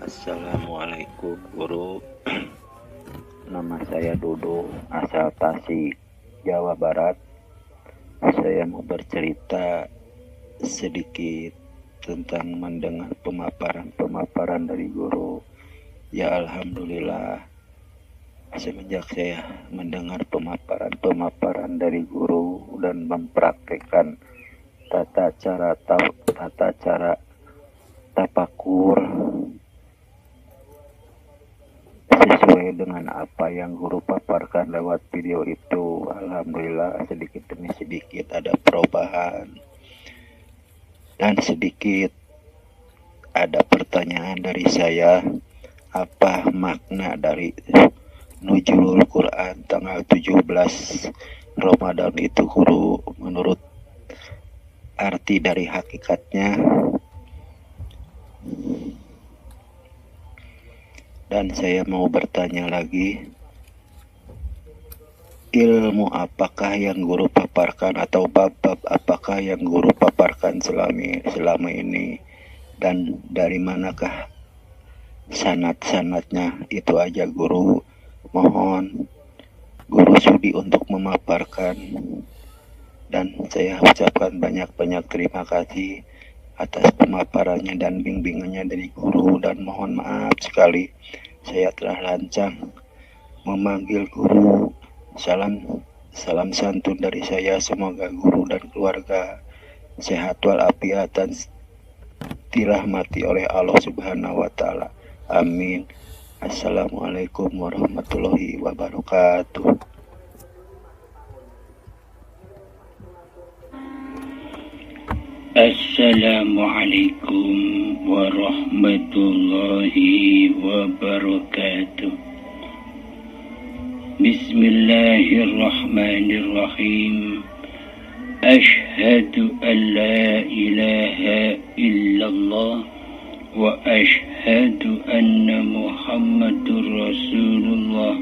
Assalamualaikum guru. Nama saya Dodo, asal Tasik, Jawa Barat. Saya mau bercerita sedikit tentang mendengar pemaparan dari guru. Ya alhamdulillah, semenjak saya mendengar pemaparan dari guru dan mempraktekkan tata cara tapakur sesuai dengan apa yang guru paparkan lewat video itu, alhamdulillah sedikit demi sedikit ada perubahan. Dan sedikit ada pertanyaan dari saya, apa makna dari Nuzulul Quran tanggal 17 Ramadan itu guru, menurut arti dari hakikatnya. Dan saya mau bertanya lagi, ilmu apakah yang guru paparkan atau bab-bab apakah yang guru paparkan selama ini, dan dari manakah sanad-sanadnya? Itu aja guru, mohon guru sudi untuk memaparkan, dan saya ucapkan banyak-banyak terima kasih atas pemaparannya dan bimbingannya dari guru, dan mohon maaf sekali saya telah lancang memanggil guru. Salam santun dari saya, semoga guru dan keluarga sehat walafiat dan dirahmati oleh Allah Subhanahu wa taala. Amin. Assalamualaikum warahmatullahi wabarakatuh. Assalamualaikum warahmatullahi wabarakatuh. Bismillahirrahmanirrahim. Ashhadu an la ilaha illallah wa ashhadu anna Muhammadur Rasulullah.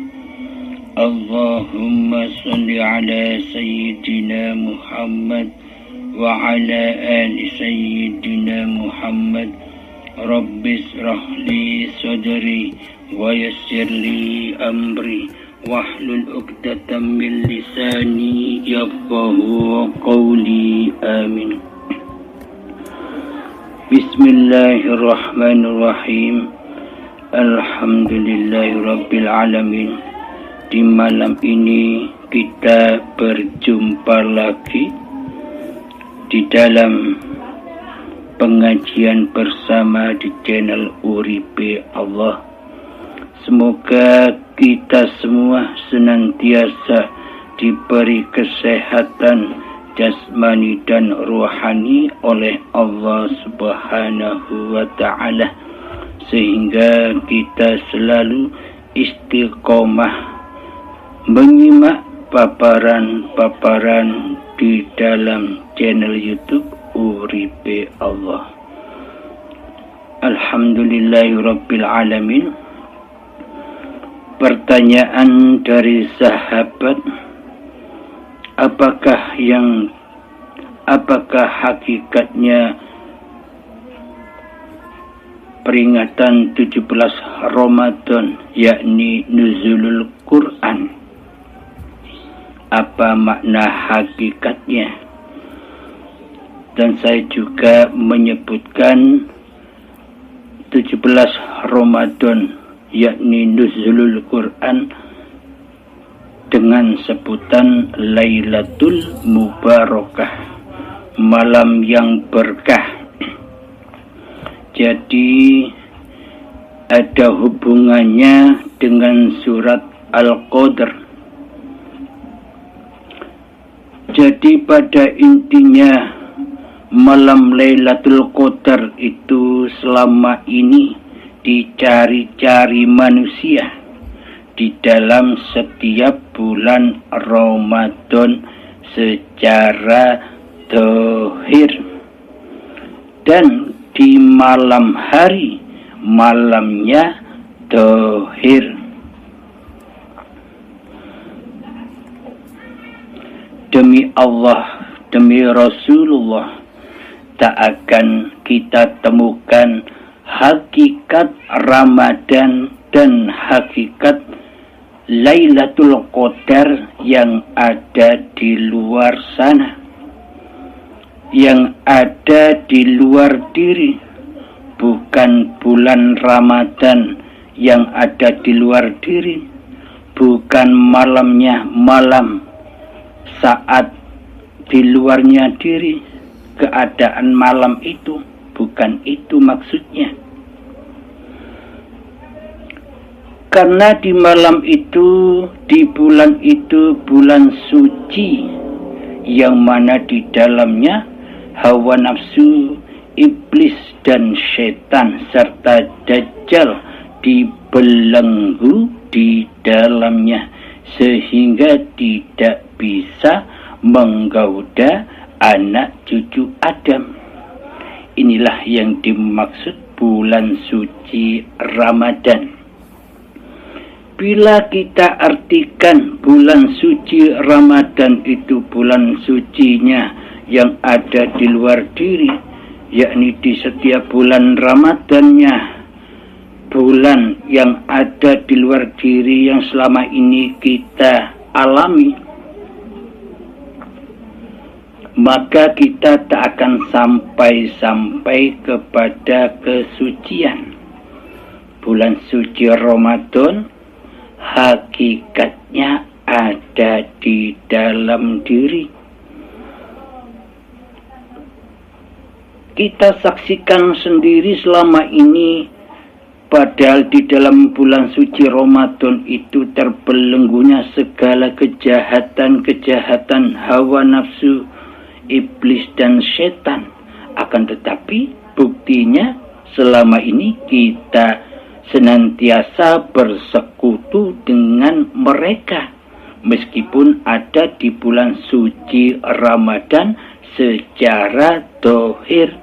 Allahumma salli ala sayyidina Muhammad wa ala ali sayyidina Muhammad. Rabbi israh li sadri wa yassir li amri wahlul 'uqdatam min lisani yafqahu qawli. Amin. Bismillahirrahmanirrahim. Alhamdulillahi rabbil alamin. Di malam ini kita berjumpa lagi di dalam pengajian bersama di channel Uripe Allah. Semoga kita semua senantiasa diberi kesehatan jasmani dan rohani oleh Allah Subhanahu wa ta'ala, sehingga kita selalu istiqomah menyimak paparan-paparan di dalam channel YouTube Uripe Allah. Alhamdulillahirabbil alamin. Pertanyaan dari sahabat, apakah hakikatnya peringatan 17 Ramadan, yakni Nuzulul Quran? Apa makna hakikatnya? Dan saya juga menyebutkan 17 Ramadan, yakni Nuzulul Quran, dengan sebutan Lailatul Mubarakah, malam yang berkah. Jadi ada hubungannya dengan surat Al-Qadr. Jadi pada intinya malam Lailatul Qadar itu selama ini dicari-cari manusia di dalam setiap bulan Ramadan secara zahir, dan di malam hari malamnya zahir. Demi Allah, demi Rasulullah, tak akan kita temukan hakikat Ramadan dan hakikat Lailatul Qadar yang ada di luar sana, yang ada di luar diri, bukan bulan Ramadan yang ada di luar diri, bukan malamnya malam saat di luarnya diri, keadaan malam itu, bukan itu maksudnya. Karena di malam itu, di bulan itu, bulan suci, yang mana di dalamnya hawa nafsu, iblis dan setan serta dajjal dibelenggu di dalamnya, sehingga tidak bisa menggoda anak cucu Adam. Inilah yang dimaksud bulan suci Ramadan. Bila kita artikan bulan suci Ramadan itu bulan sucinya yang ada di luar diri, yakni di setiap bulan Ramadannya, bulan yang ada di luar diri yang selama ini kita alami, maka kita tak akan sampai kepada kesucian. Bulan suci Ramadan hakikatnya ada di dalam diri. Kita saksikan sendiri selama ini, padahal di dalam bulan suci Ramadan itu terbelenggunya segala kejahatan-kejahatan hawa nafsu, iblis dan setan. Akan tetapi buktinya selama ini kita senantiasa bersekutu dengan mereka, meskipun ada di bulan suci Ramadan secara dohir.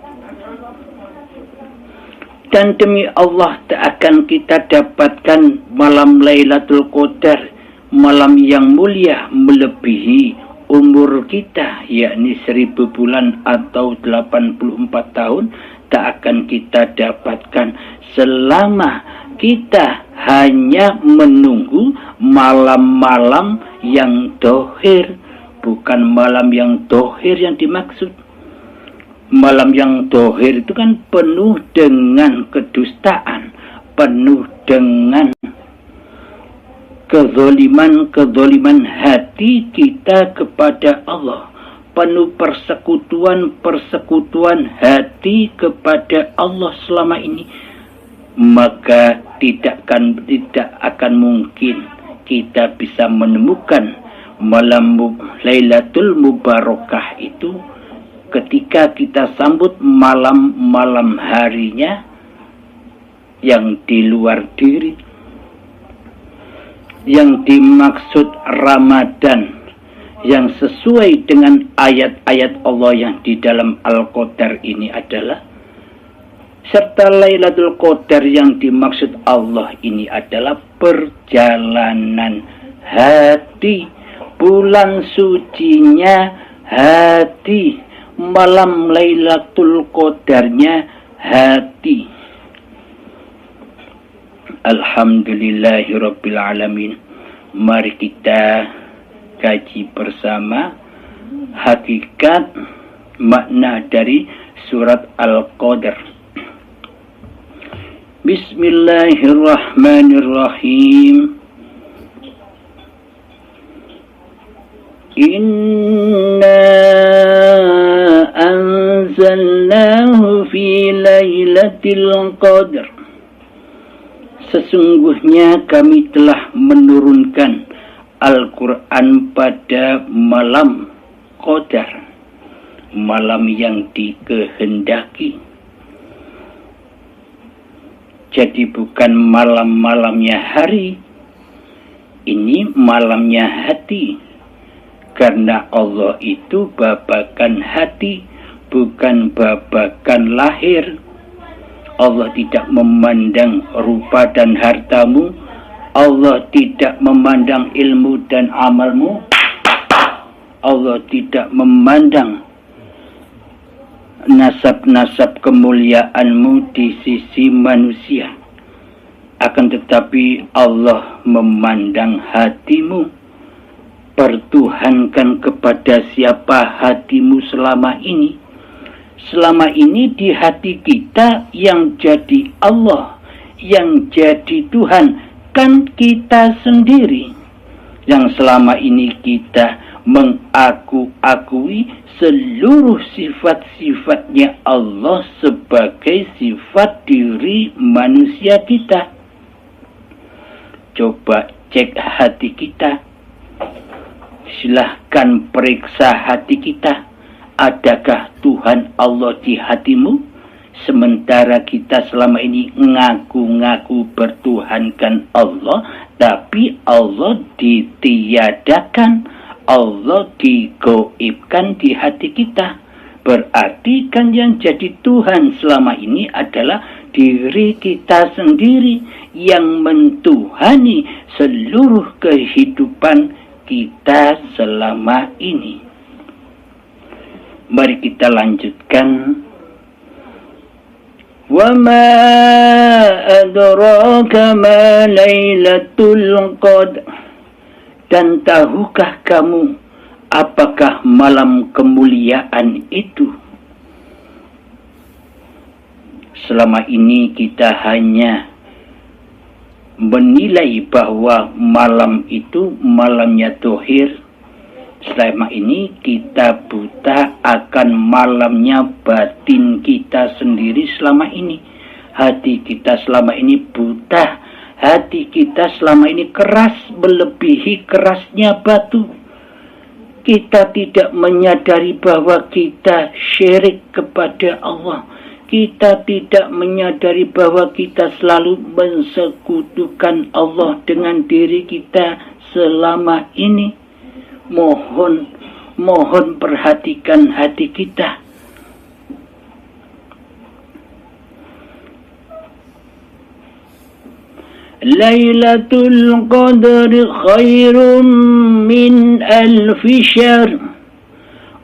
Dan demi Allah tak akan kita dapatkan malam Lailatul Qadar, malam yang mulia melebihi umur kita, yakni 1000 bulan atau 84 tahun, tak akan kita dapatkan selama kita hanya menunggu malam-malam yang dohir. Bukan malam yang dohir yang dimaksud. Malam yang dohir itu kan penuh dengan kedustaan, penuh dengan kezoliman hati kita kepada Allah, penuh persekutuan hati kepada Allah selama ini. Maka tidak akan mungkin kita bisa menemukan malam Lailatul Mubarakah itu ketika kita sambut malam harinya yang di luar diri. Yang dimaksud Ramadan yang sesuai dengan ayat-ayat Allah yang di dalam Al-Qadar ini adalah, serta Lailatul Qadar yang dimaksud Allah ini adalah perjalanan hati, bulan sucinya hati, malam Lailatul Qadarnya hati. Alhamdulillahirabbil alamin. Mari kita kaji bersama hakikat makna dari surat Al-Qadar. Bismillahirrahmanirrahim. Inna anzalnahu fi lailatul qadr. Sesungguhnya kami telah menurunkan Al-Quran pada malam Qadar, malam yang dikehendaki. Jadi bukan malam-malamnya hari, ini malamnya hati. Karena Allah itu babakan hati, bukan babakan lahir. Allah tidak memandang rupa dan hartamu. Allah tidak memandang ilmu dan amalmu. Allah tidak memandang nasab-nasab kemuliaanmu di sisi manusia. Akan tetapi Allah memandang hatimu. Pertuhankan kepada siapa hatimu selama ini. Selama ini di hati kita yang jadi Allah, yang jadi Tuhan, kan kita sendiri. Yang selama ini kita mengaku-akui seluruh sifat-sifatnya Allah sebagai sifat diri manusia kita. Coba cek hati kita. Silahkan periksa hati kita. Adakah Tuhan Allah di hatimu? Sementara kita selama ini ngaku-ngaku bertuhankan Allah, tapi Allah ditiadakan, Allah digoibkan di hati kita. Berarti kan yang jadi Tuhan selama ini adalah diri kita sendiri yang mentuhani seluruh kehidupan kita selama ini. Mari kita lanjutkan. Wa ma adraka ma Lailatul Qadar. Dan tahukah kamu apakah malam kemuliaan itu? Selama ini kita hanya menilai bahwa malam itu malamnya dohir. Selama ini kita buta akan malamnya batin kita sendiri selama ini. Hati kita selama ini buta. Hati kita selama ini keras melebihi kerasnya batu. Kita tidak menyadari bahwa kita syirik kepada Allah. Kita tidak menyadari bahwa kita selalu mensekutukan Allah dengan diri kita selama ini. Mohon perhatikan hati kita. Lailatul Qadar khairum min alfi syahr.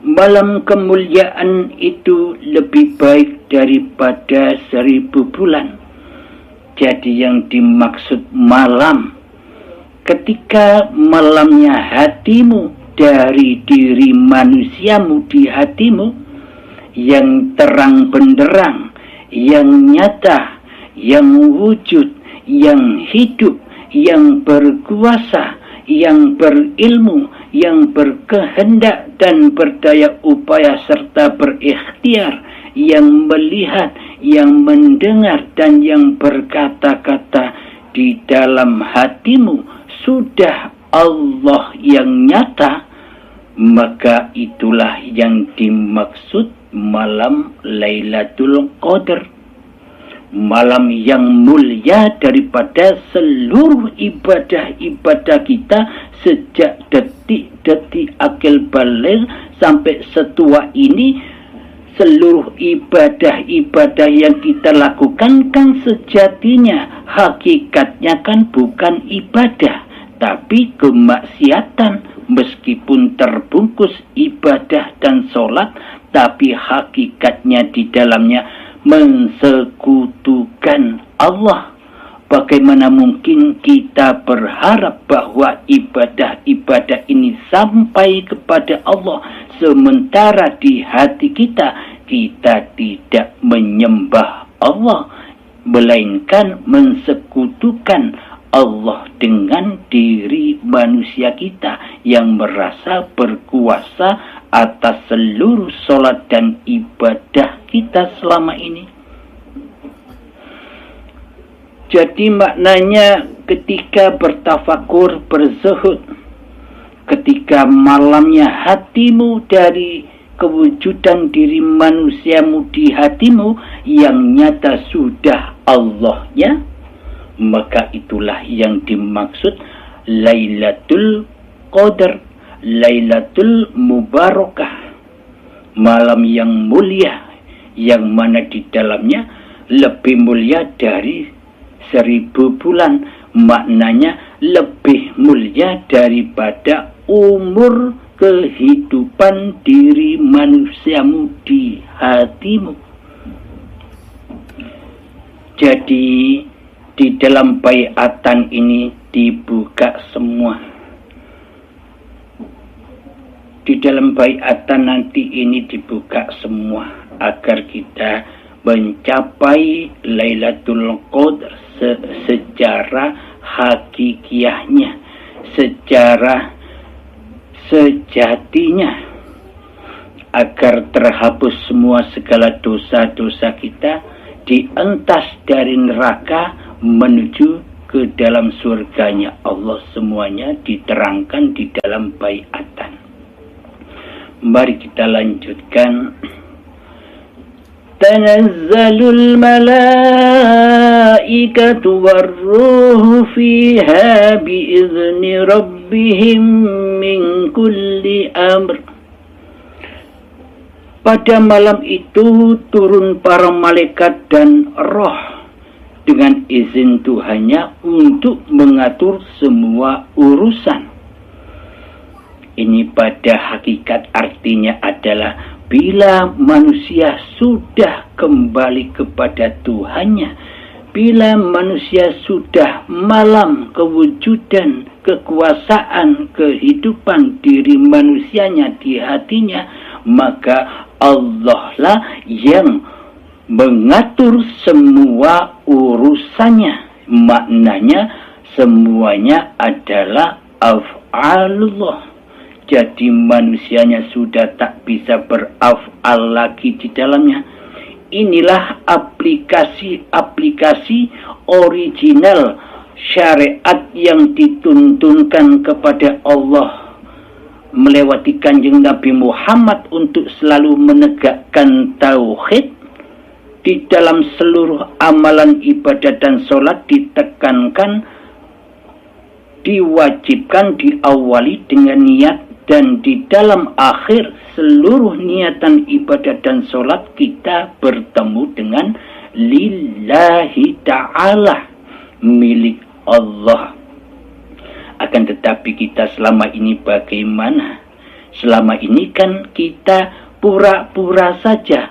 Malam kemuliaan itu lebih baik daripada 1000 bulan. Jadi yang dimaksud malam, ketika malamnya hatimu dari diri manusiamu di hatimu, yang terang benderang, yang nyata, yang wujud, yang hidup, yang berkuasa, yang berilmu, yang berkehendak dan berdaya upaya serta berikhtiar, yang melihat, yang mendengar dan yang berkata-kata di dalam hatimu sudah Allah yang nyata, maka itulah yang dimaksud malam Lailatul Qadar. Malam yang mulia daripada seluruh ibadah-ibadah kita sejak detik-detik akil baligh sampai setua ini. Seluruh ibadah-ibadah yang kita lakukan kan sejatinya, hakikatnya kan bukan ibadah, tapi kemaksiatan. Meskipun terbungkus ibadah dan sholat, tapi hakikatnya di dalamnya mensekutukan Allah. Bagaimana mungkin kita berharap bahwa ibadah-ibadah ini sampai kepada Allah, sementara di hati kita tidak menyembah Allah, melainkan mensekutukan Allah dengan diri manusia kita yang merasa berkuasa atas seluruh sholat dan ibadah kita selama ini. Jadi maknanya ketika bertafakur, berzuhud, ketika malamnya hatimu dari kewujudan diri manusiamu di hatimu yang nyata sudah Allahnya, maka itulah yang dimaksud Lailatul Qadar, Lailatul Mubarakah, malam yang mulia, yang mana di dalamnya lebih mulia dari 1000 bulan. Maknanya lebih mulia daripada umur kehidupan diri manusiamu di hatimu. Jadi di dalam baiatan ini dibuka semua. Di dalam baiatan nanti ini dibuka semua agar kita mencapai Lailatul Qadar secara hakikiahnya, secara sejatinya, agar terhapus semua segala dosa-dosa kita, dientas dari neraka menuju ke dalam surganya Allah. Semuanya diterangkan di dalam baiatan. Mari kita lanjutkan. Tanazzalul malaikatu warruhu fiha biizni rabbihim min kulli amr. Pada malam itu turun para malaikat dan roh dengan izin Tuhannya untuk mengatur semua urusan. Ini pada hakikat artinya adalah bila manusia sudah kembali kepada Tuhannya, bila manusia sudah malam kewujudan, kekuasaan, kehidupan diri manusianya di hatinya, maka Allah lah yang mengatur semua urusannya. Maknanya semuanya adalah af'alullah. Jadi manusianya sudah tak bisa beraf'al lagi di dalamnya. Inilah aplikasi-aplikasi original syariat yang dituntunkan kepada Allah melewati Kanjeng Nabi Muhammad untuk selalu menegakkan tauhid. Di dalam seluruh amalan ibadat dan sholat ditekankan, diwajibkan diawali dengan niat, dan di dalam akhir seluruh niatan ibadat dan sholat kita bertemu dengan lillahi ta'ala, milik Allah. Akan tetapi kita selama ini bagaimana? Selama ini kan kita pura-pura saja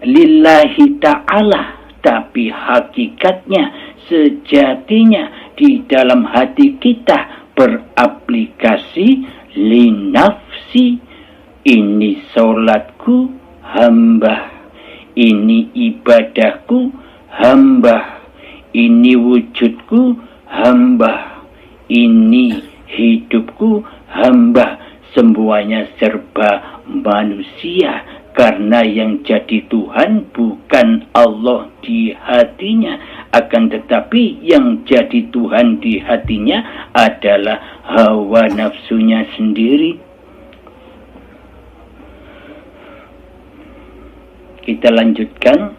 lillahi ta'ala, tapi hakikatnya, sejatinya di dalam hati kita beraplikasi linafsi. Ini sholatku hamba, ini ibadahku hamba, ini wujudku hamba, ini hidupku hamba. Semuanya serba manusia, karena yang jadi Tuhan bukan Allah di hatinya, akan tetapi yang jadi Tuhan di hatinya adalah hawa nafsunya sendiri. Kita lanjutkan.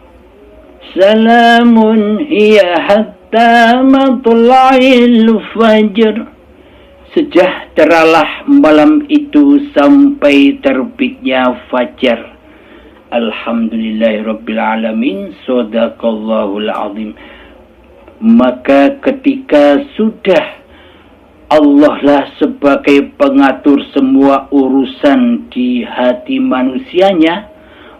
Salamun hiya hatta matla'il fajr. Sejahteralah malam itu sampai terbitnya fajar. Alhamdulillahirabbil alamin. Shadaqallahul azim. Maka ketika sudah Allah lah sebagai pengatur semua urusan di hati manusianya,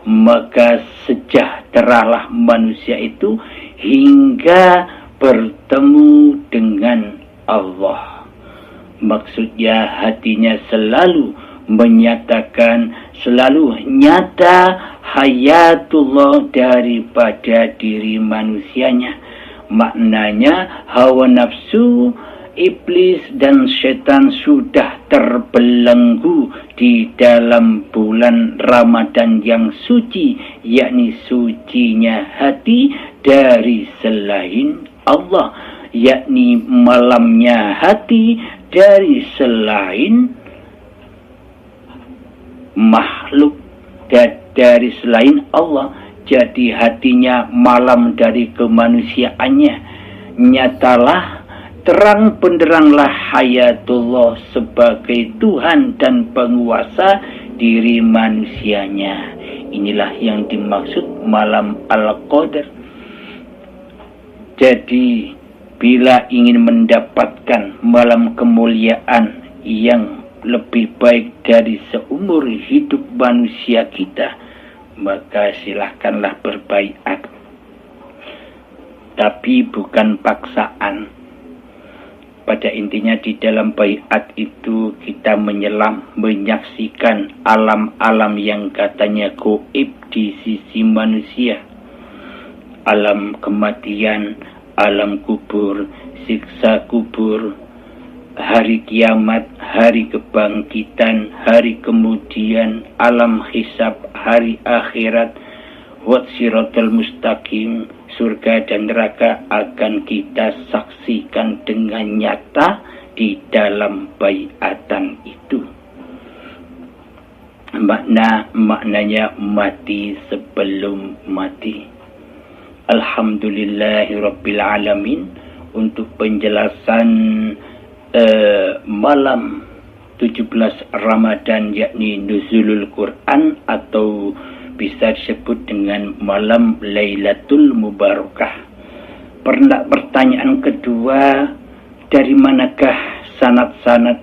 maka sejahteralah manusia itu hingga bertemu dengan Allah. Maksudnya hatinya selalu menyatakan, selalu nyata hayatullah daripada diri manusianya. Maknanya hawa nafsu, iblis dan setan sudah terbelenggu di dalam bulan Ramadan yang suci, yakni sucinya hati dari selain Allah, yakni malamnya hati dari selain makhluk, dari selain Allah. Jadi hatinya malam dari kemanusiaannya. Nyatalah, terang benderanglah hayatullah sebagai Tuhan dan penguasa diri manusianya. Inilah yang dimaksud malam Al-Qadar. Jadi bila ingin mendapatkan malam kemuliaan yang lebih baik dari seumur hidup manusia kita, maka silahkanlah berbaiat. tapi bukan paksaan. Pada intinya di dalam baiat itu kita menyelam, menyaksikan alam-alam yang katanya gaib di sisi manusia. Alam kematian, alam kubur, siksa kubur, hari kiamat, hari kebangkitan, hari kemudian, alam hisab, hari akhirat, wat siratal mustaqim, surga dan neraka akan kita saksikan dengan nyata di dalam baiatan itu. Maknanya mati sebelum mati. Alhamdulillahirabbil alamin. Untuk penjelasan malam 17 Ramadan, yakni Nuzulul Quran atau bisa disebut dengan malam Lailatul Mubarakah. Pertanyaan kedua, dari manakah sanad-sanad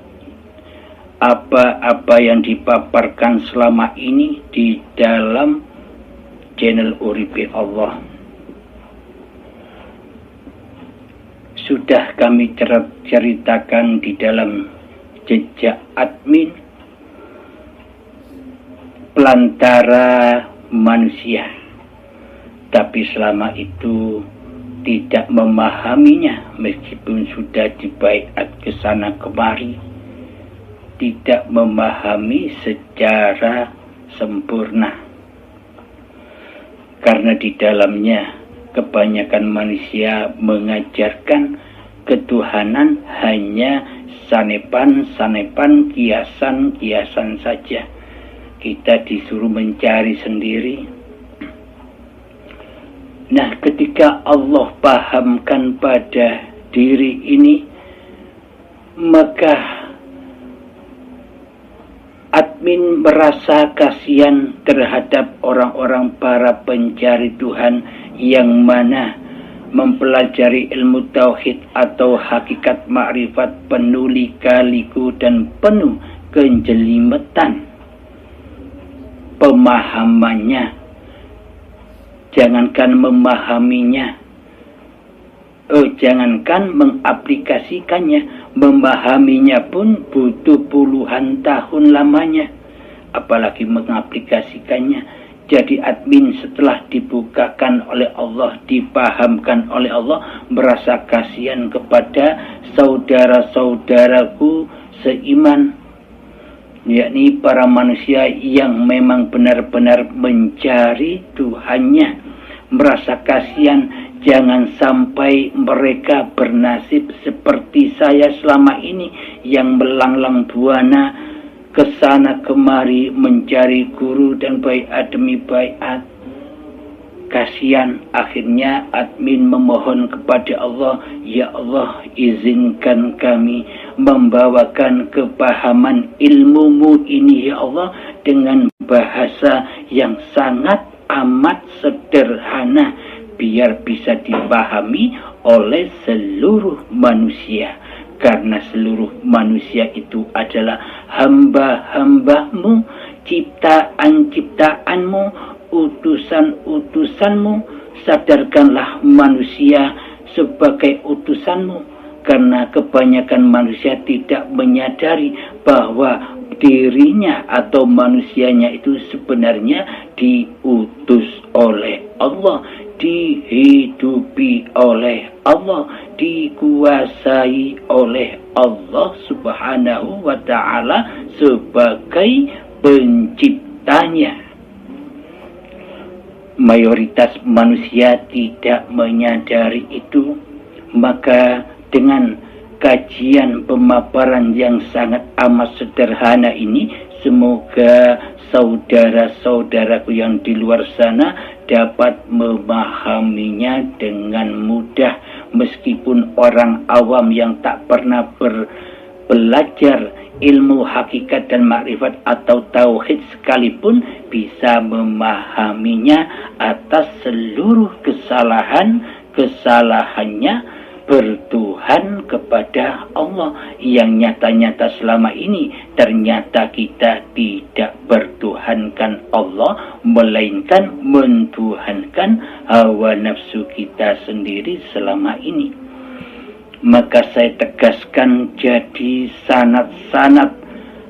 apa-apa yang dipaparkan selama ini di dalam channel Uripi Allah? Sudah kami ceritakan di dalam jejak admin pelantara manusia, tapi selama itu tidak memahaminya, meskipun sudah dibaiat ke sana kemari, tidak memahami secara sempurna, karena di dalamnya kebanyakan manusia mengajarkan ketuhanan hanya sanepan-sanepan, kiasan-kiasan saja. Kita disuruh mencari sendiri. Nah, ketika Allah pahamkan pada diri ini, maka admin merasa kasihan terhadap orang-orang para pencari Tuhan yang mana mempelajari ilmu tauhid atau hakikat makrifat penuh lika-liku dan penuh kejelimetan pemahamannya. Jangankan memahaminya, jangankan mengaplikasikannya, memahaminya pun butuh puluhan tahun lamanya, apalagi mengaplikasikannya. Jadi admin setelah dibukakan oleh Allah, dipahamkan oleh Allah, merasa kasihan kepada saudara-saudaraku seiman, yakni para manusia yang memang benar-benar mencari Tuhannya. Merasa kasihan, jangan sampai mereka bernasib seperti saya selama ini yang melanglang buana kesana kemari mencari guru dan baiat demi baiat. Kasihan, akhirnya admin memohon kepada Allah, ya Allah, izinkan kami membawakan kepahaman ilmumu ini ya Allah dengan bahasa yang sangat amat sederhana, biar bisa dipahami oleh seluruh manusia. Karena seluruh manusia itu adalah hamba-hambamu, ciptaan-ciptaanmu, utusan-utusanmu. Sadarkanlah manusia sebagai utusanmu, karena kebanyakan manusia tidak menyadari bahwa dirinya atau manusianya itu sebenarnya diutus oleh Allah, dihidupi oleh Allah, dikuasai oleh Allah Subhanahu wa ta'ala sebagai penciptanya. Mayoritas manusia tidak menyadari itu, maka dengan kajian pemaparan yang sangat amat sederhana ini, semoga saudara-saudaraku yang di luar sana dapat memahaminya dengan mudah, meskipun orang awam yang tak pernah belajar ilmu hakikat dan makrifat atau tauhid sekalipun bisa memahaminya atas seluruh kesalahannya, bertuhan kepada Allah. Yang nyata-nyata selama ini ternyata kita tidak bertuhankan Allah, melainkan mentuhankan hawa nafsu kita sendiri selama ini. Maka saya tegaskan, jadi sanad-sanad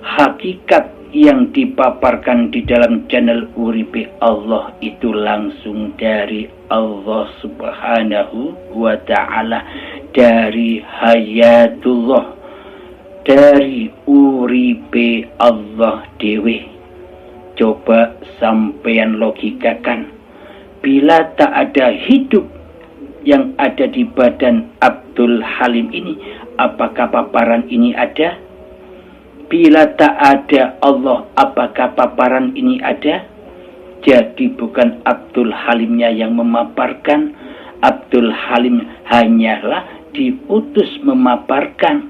hakikat yang dipaparkan di dalam channel Uripe Allah itu langsung dari Allah Subhanahu wa Ta'ala, dari hayatullah, dari Uripe Allah dewe. Coba sampean logikakan, bila tak ada hidup yang ada di badan Abdul Halim ini, apakah paparan ini ada? Bila tak ada Allah, apakah paparan ini ada? Jadi bukan Abdul Halimnya yang memaparkan. Abdul Halim hanyalah diutus memaparkan.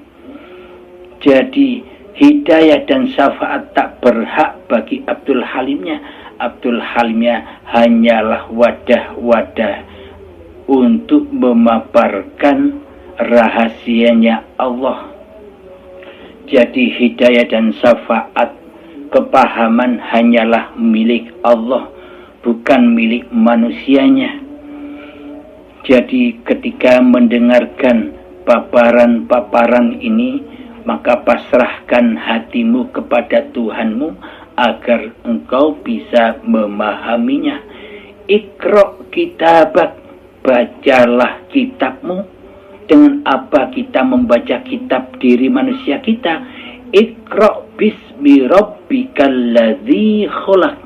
Jadi hidayah dan syafaat tak berhak bagi Abdul Halimnya. Abdul Halimnya hanyalah wadah-wadah untuk memaparkan rahasianya Allah. Jadi hidayah dan syafaat, kepahaman hanyalah milik Allah, bukan milik manusianya. Jadi ketika mendengarkan paparan-paparan ini, maka pasrahkan hatimu kepada Tuhanmu agar engkau bisa memahaminya. Iqra kitabak, bacalah kitabmu. Dengan apa kita membaca kitab diri manusia kita? Iqra bismi rabbikal ladzi khalaq.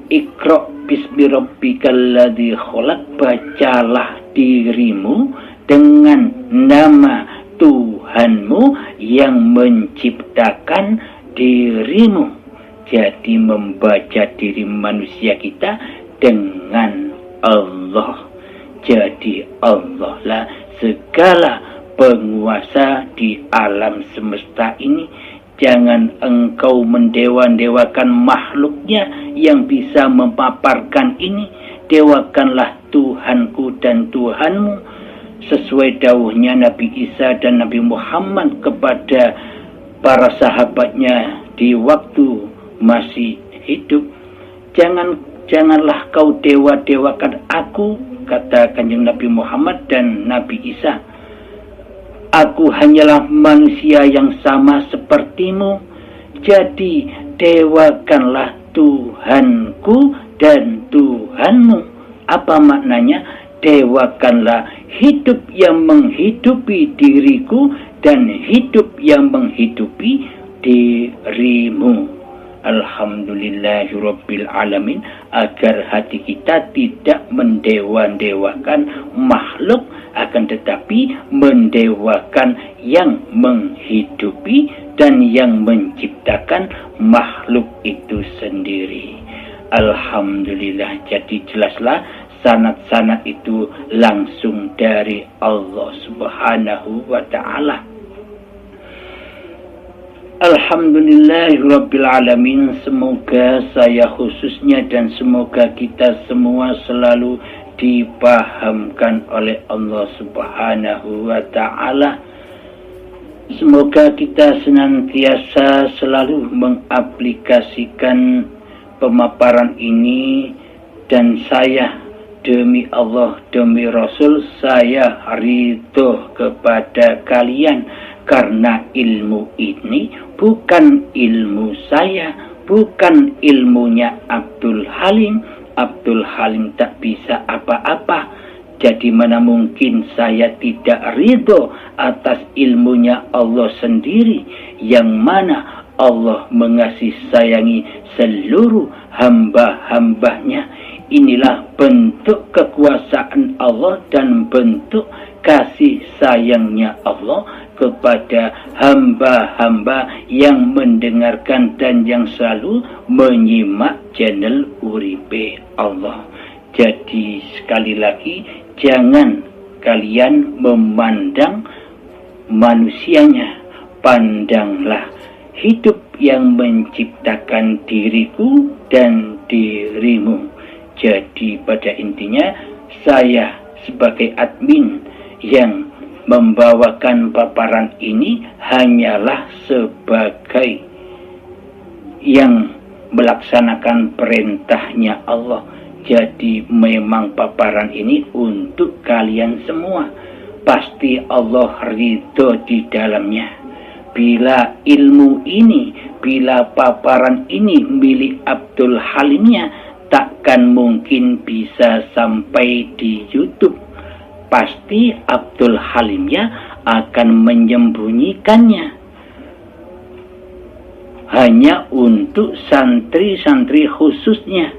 Iqra bismi rabbikal ladzi khalaq, bacalah dirimu dengan nama Tuhanmu yang menciptakan dirimu. Jadi membaca diri manusia kita dengan Allah. Jadi Allah lah segala penguasa di alam semesta ini. Jangan engkau mendewa-dewakan makhluknya yang bisa memaparkan ini. Dewakanlah Tuhanku dan Tuhanmu, sesuai dawuhnya Nabi Isa dan Nabi Muhammad kepada para sahabatnya di waktu masih hidup. Janganlah kau dewa-dewakan aku, kata Kanjeng Nabi Muhammad dan Nabi Isa. Aku hanyalah manusia yang sama sepertimu. Jadi dewakanlah Tuhanku dan Tuhanmu. Apa maknanya? Dewakanlah hidup yang menghidupi diriku dan hidup yang menghidupi dirimu. Alhamdulillahirabbil alamin, agar hati kita tidak mendewa-dewakan makhluk, akan tetapi mendewakan yang menghidupi dan yang menciptakan makhluk itu sendiri. Alhamdulillah, jadi jelaslah sanad-sanad itu langsung dari Allah Subhanahu wa Ta'ala. Alhamdulillahirabbil alamin. Semoga saya khususnya dan semoga kita semua selalu dipahamkan oleh Allah Subhanahu wa Ta'ala. Semoga kita senantiasa selalu mengaplikasikan pemaparan ini, dan saya demi Allah, demi Rasul, saya ridho kepada kalian, karena ilmu ini bukan ilmu saya, bukan ilmunya Abdul Halim. Abdul Halim tak bisa apa-apa. Jadi mana mungkin saya tidak ridho atas ilmunya Allah sendiri, yang mana Allah mengasihi sayangi seluruh hamba-hambanya. Inilah bentuk kekuasaan Allah dan bentuk kasih sayangnya Allah kepada hamba-hamba yang mendengarkan dan yang selalu menyimak channel Uripe Allah. Jadi sekali lagi, jangan kalian memandang manusianya, pandanglah hidup yang menciptakan diriku dan dirimu. Jadi pada intinya, saya sebagai admin yang membawakan paparan ini hanyalah sebagai yang melaksanakan perintahnya Allah. Jadi memang paparan ini untuk kalian semua. Pasti Allah ridho di dalamnya. Bila ilmu ini, bila paparan ini milik Abdul Halimnya, takkan mungkin bisa sampai di YouTube. Pasti Abdul Halimnya akan menyembunyikannya hanya untuk santri-santri khususnya.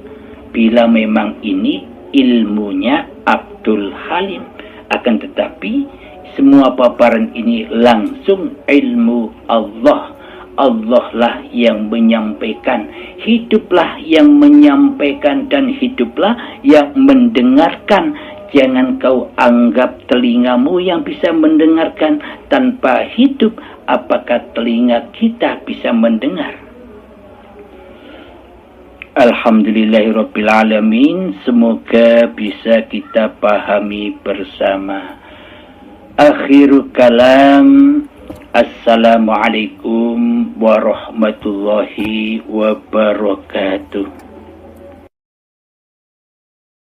Bila memang ini ilmunya Abdul Halim, akan tetapi semua paparan ini langsung ilmu Allah. Allah lah yang menyampaikan, hiduplah yang menyampaikan, dan hiduplah yang mendengarkan. Jangan kau anggap telingamu yang bisa mendengarkan. Tanpa hidup, apakah telinga kita bisa mendengar? Alhamdulillahirrabbilalamin. Semoga bisa kita pahami bersama. Akhiru kalam. Assalamualaikum warahmatullahi wabarakatuh.